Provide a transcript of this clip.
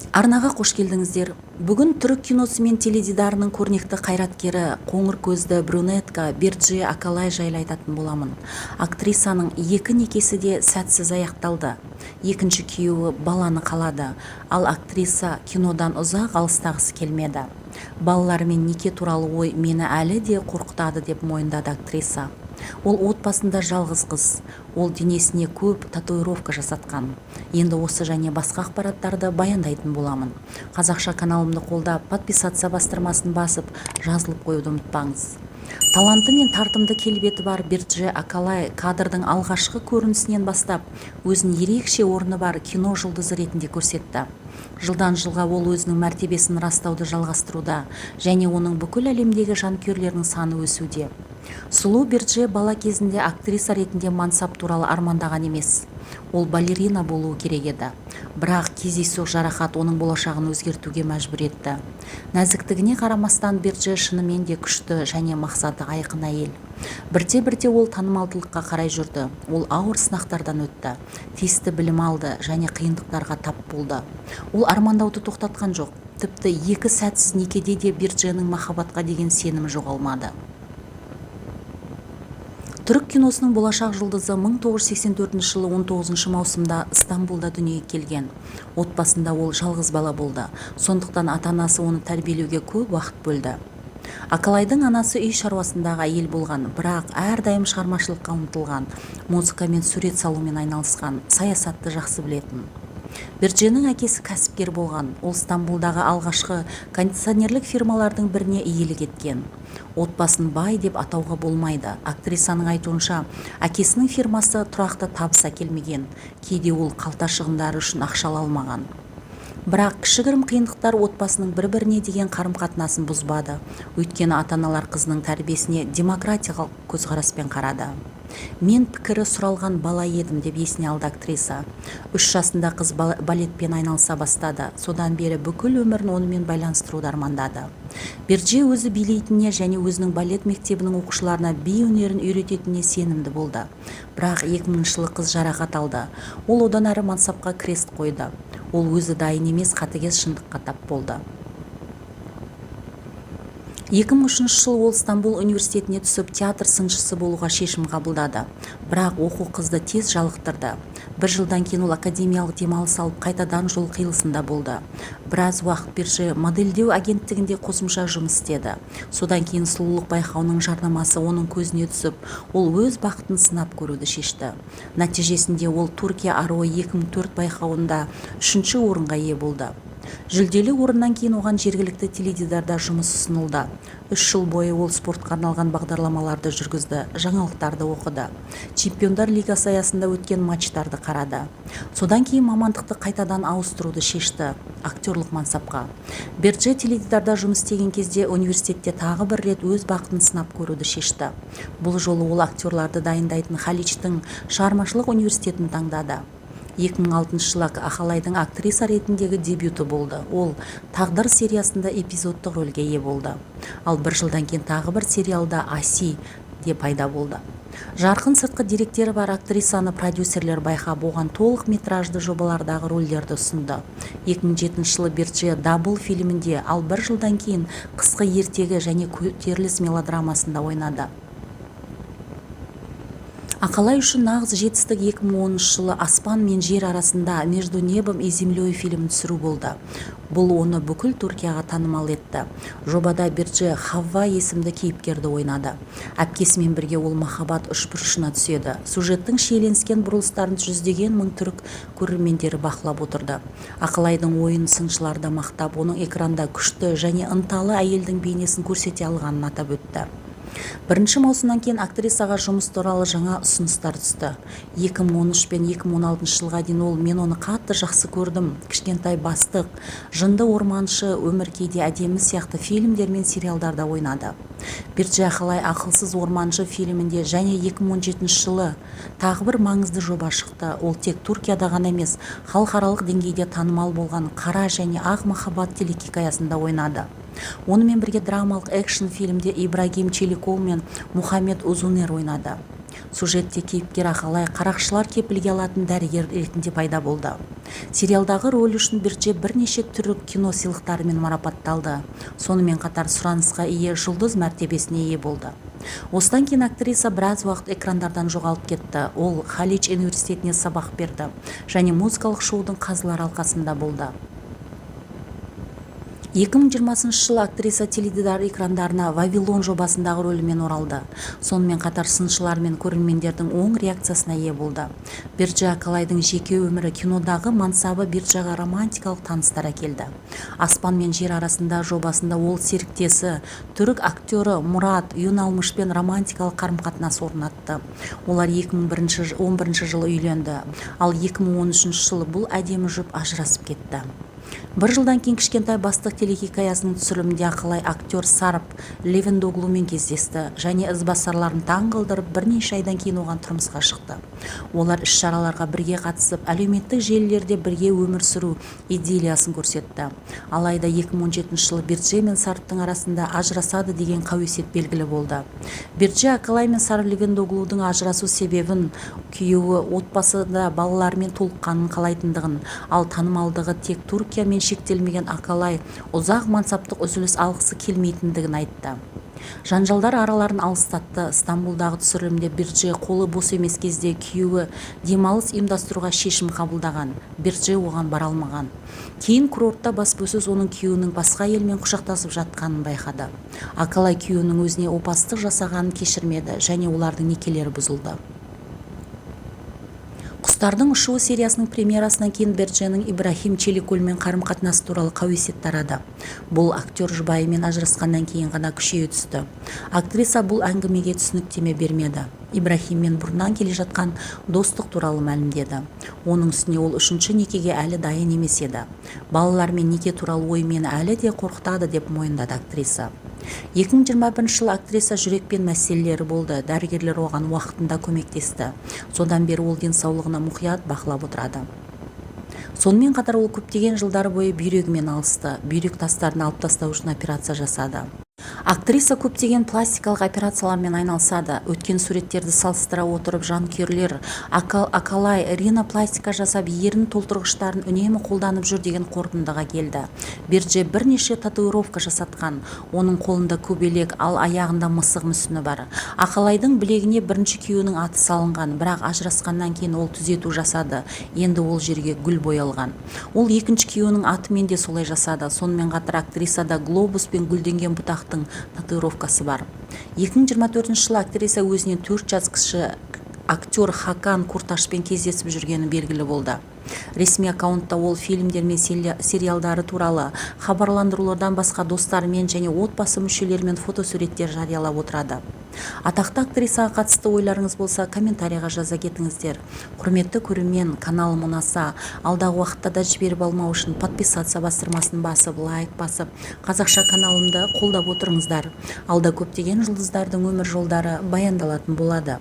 Арнаға қош келдіңіздер. Бүгін түрік киносы мен теледидарының көрнекті қайраткері, қоңыр көзді брюнетка Берже Акалай жайлы айтатын боламын. Актрисаның екі некесі де сәтсіз аяқталды. Екінші күйеуі баланы қалады, ал актриса кинодан ұзақ алыстағысы келмеді. Балалармен неке туралы ой мені әлі де қорқытады деп мойындады актриса. Ол отбасында жалғыз қыз. Ол денесіне көп татуировка жасатқан. Енді осы және басқа ақпараттарды баяндайтын боламын. Қазақша каналымды қолдап, подписаться бастырмасын басып, жазылып қоюды ұмытпаңыз. Таланты мен тартымды келбеті бар Берже Акалай кадрдың алғашқы көрінісінен бастап өзін ерекше орны бар кино жұлдызы ретінде көрсетті. Жылдан жылға ол өзінің мәртебесін растауды жалғастыруда және оның бүкіл әлемдегі жанкүйерлерінің саны өсуде. Сұлу Берже бала кезінде актриса ретінде мансап туралы армандаған емес. Ол балерина болуы керек еді. Бірақ кездейсоқ жарақат оның болашағын өзгертуге мәжбүр етті. Нәзіктігіне қарамастан Берже шынымен де күшті және мақсаты айқын әйел. Бірте-бірте ол танымалдылыққа қарай жүрді. Ол ауыр сынақтардан өтті, тиісті білім алды және қиындықтарға тап болды. Ол армандауды тоқтатқан жоқ. Тіпті екі сәтсіз некеде де Бердженің махаббатқа деген сенімі жоғалмады. Түрік киносының болашақ жұлдызы 1984 жылы 19 маусымда Стамбулда дүниеге келген. Отбасында ол жалғыз бала болды. Сондықтан ата-анасы оны тәрбиелеуге көп уақыт бөлді. Акалайдың анасы үй шаруасындағы әйел болған, бірақ әрдайым шығармашылыққа ұмтылған, музыка мен сурет салумен айналысқан, саясатты жақсы білетін. Бердженің әкесі кәсіпкер болған. Ол Стамбулдағы алғашқы кондиционерлік фирмалардың біріне иелік еткен. Отбасын бай деп атауға болмайды. Актрисаның айтуынша, әкесінің фирмасы тұрақты табыс әкелмеген. Кейде ол қалта шығындары үшін ақша ала алмаған. Бірақ кішігірім қиындықтар отбасының бір-біріне деген қарым-қатынасын бұзбады. Өйткені ата-аналар қызының тәрбиесіне демократиялық көзқараспен қарады. Мен пікірі сұралған бала едім деп есіне алды актриса. 3 жасында қыз балетпен айналыса бастады. Содан бері бүкіл өмірін онымен байланыстыруды армандады. Берже өзі билейтініне және өзінің балет мектебінің оқушыларына би өнерін үйрететініне сенімді болды. Бірақ 2000 жылы қыз жарақат алды. Ол одан әрі мансапқа крест қойды. Ол өзі дайын емес, қатыгез шындыққа тап болды. 2003 жылы ол Стамбул университетіне түсіп театр сыншысы болуға шешім қабылдады. Бірақ оқу қызды тез жалықтырды. 1 жылдан кейін ол академиялық демалыс алып қайтадан жол қиылысында болды. Біраз уақыт Берже модельдеу агенттігінде қосымша жұмыс істеді. Содан кейін сұлулық байқауының жарнамасы оның көзіне түсіп, ол өз бақытын сынап көруді шешті. Нәтижесінде ол Түркия Аруы 2004 байқауында 3-ші орынға ие болды. Жүлделі орыннан кейін оған жергілікті теледидарда жұмыс ұсынылды. 3 жыл бойы ол спортқа арналған бағдарламаларды жүргізді, жаңалықтарды оқыды. Чемпиондар лигасы аясында өткен матчтарды қарады. Содан кейін мамандықты қайтадан ауыстыруды шешті, актерлық мансапқа. Берже теледидарда жұмыс істеген кезде университетте тағы бір рет өз бақытын сынап көруді шешті. Бұл жолы ол актерларды дайындайтын Халичтің шығармашылық университетін таңдады. 2006 жылы Акалайдың актриса ретіндегі дебюті болды. Ол Тағдыр сериясында эпизодтық рөлге ие болды. Ал 1 жылдан кейін тағы бір сериалда Аси деп пайда болды. Жарқын сыртқы деректері бар актрисаны продюсерлер байқап, оған толық метражды жобалардағы рөлдерді ұсынды. 2007 жылы Берже Дабл фильмінде, ал 1 жылдан кейін қысқы ертегі және көтеріліс мелодрамасында ойнады. Акалай үшін нағыз жетістік 2010 жылы Аспан мен жер арасында Между небом и землей фильмін түсіру болды. Бұл оны бүкіл Түркияға танымал етті. Жобада Берже Хавва есімді кейіпкерді ойнады. Әпкесімен бірге ол махаббат үшбұрышына түседі. Сюжеттің шиеленіскен бұрылыстарын жүздеген мың түрік көрермендері бақылап отырды. Акалайдың ойын сыншылар да мақтап, оның экранда күшті және ынталы әйелдің бейнесін көрсете алғанын атап өтті. 1 маусымнан кейін актрисаға жұмыс туралы жаңа ұсыныстар түсті. 2013 пен 2016 жылға дейін ол "Мен оны қатты жақсы көрдім", "Кішкентай бастық", "Жынды орманшы", "Өмір кейде әдемі" сияқты фильмдер мен сериалдарда ойнады. Берже Акалай "Ақылсыз орманшы" фильмінде және 2017 жылы тағы бір маңызды жоба шықты. Ол тек Түркияда ғана емес, халықаралық деңгейде танымал болған "Қара және ақ махаббат" телехикаясында ойнады. Онымен бірге драмалық экшн фильмде Ибрагим Челикол мен Мухаммед Узунер ойнады. Сюжетте кейіпкер Акалай қарақшылар кепілге алатын дәрігер ретінде пайда болды. Сериалдағы роль үшін Бирже бірнеше түрік кино сыйлықтарымен марапатталды. Сонымен қатар сұранысқа ие жұлдыз мәртебесіне ие болды. Осыдан кейін актриса біраз уақыт экрандардан жоғалып кетті. Ол Халидж университетіне сабақ берді және музыкалық шоудың қазылар алқасында болды. 2020 жылы актриса теледидар экрандарына Вавилон жобасындағы рөлімен оралды. Сонымен қатар сыншылар мен көрермендердің оң реакциясына ие болды. Бирже Акалайдың жеке өмірі кинодағы мансабы Биржеға романтикалық таныстар әкелді. Аспан мен жер арасында жобасында ол серіктесі түрік актері Мурат Юналмышпен романтикалық қарым-қатынас орнатты. Олар 2011 жылы үйленді, ал 2013 жылы бұл әдемі жұп ажырасып кетті. Бір жылдан кейін кішкентай бастық телехикаясының түсірілімінде Акалай актер Сарп Левендоглумен кездесті және ізбасарларын таң қалдырып бірнеше айдан кейін оған тұрмысқа шықты. Олар іс-шараларға бірге қатысып, әлеуметтік желілерде бірге өмір сүру идиллиясын көрсетті. Алайда 2017 жылы Бирже мен Сарптың арасында ажырасады деген қауесет белгілі болды. Бирже Акалай мен Сарп Левендоглудың ажырасу себебін күйеуі отбасында балалармен толыққанын қалайтындығын, ал танымалдығы тек Түркиямен шектелмеген Акалай ұзақ мансаптық үзіліс алғысы келмейтіндігін айтты. Жанжалдар араларын алыстатты. Стамбулдағы түсірілімде Бирже қолы бос емес кезде күйеуі демалыс ұйымдастыруға шешім қабылдаған. Бирже оған бара алмаған. Кейін курортта баспасөз оның күйеуінің басқа елмен құшақтасып жатқанын байқады. Акалай күйеуінің өзіне опасыздық жасағанын кешірмеді және олардың некелері бұзылды. Құстардың ұшуы сериясының премьерасынан кейін Бирженің Ибрахим Челикөлмен қарым-қатынасы туралы қауесет тарады. Бұл актер жұбайымен ажырасқаннан кейін ғана күшейе түсті. Актриса бұл әңгімеге түсініктеме бермеді. Ибрахиммен бұрыннан келе жатқан достық туралы мәлімдеді. Оның үстіне ол үшінші некеге әлі дайын емес еді. Балалармен неке туралы ой мені әлі де қорқытады деп мойындады актриса. 2021 жылы актриса жүрекпен мәселелері болды. Дәрігерлер оған уақытында көмектесті. Содан бері ол денсаулығына мұқият бақылап отырады. Сонымен қатар ол көптеген жылдар бойы бүйрегімен алысты. Бүйрек тастарын алып тастау үшін операция жасады. Актриса көптеген пластикалық операциялармен айналысады. Өткен суреттерді салыстыра отырып жанкүйерлер Акалай ринопластика жасап ерін толтырғыштарын үнемі қолданып жүр деген қорытындыға келді. Бирже бірнеше татуировка жасатқан. Оның қолында көбелек, ал аяғында мысық мүсіні бар. Акалайдың білегіне бірінші күйеуінің аты салынған, бірақ ажырасқаннан кейін ол түзету жасады. Енді ол жерге гүл боялған. Ол екінші күйеуінің атымен де солай жасады. Сонымен қатар актрисада глобус пен гүлденген бұтақтың татуировкасы бар. 2024 жылы актриса өзінен 4 жас кіші актер Хакан Курташпен кездесіп жүргені белгілі болды. Ресми аккаунтта ол фильмдер мен сериалдары туралы хабарландырулардан басқа достарымен және отбасы мүшелерімен фотосуреттер жариялап отырады. Атақты актрисаға қатысты ойларыңыз болса, комментарийға жаза кетіңіздер. Құрметті көрермен, каналым ұнаса, алдағы уақытта да жіберіп алмау үшін подписаться бастырмасын басып, лайк басып, қазақша каналымды қолдап отырыңыздар. Алда көптеген жұлдыздардың өмір жолдары баяндалатын болады.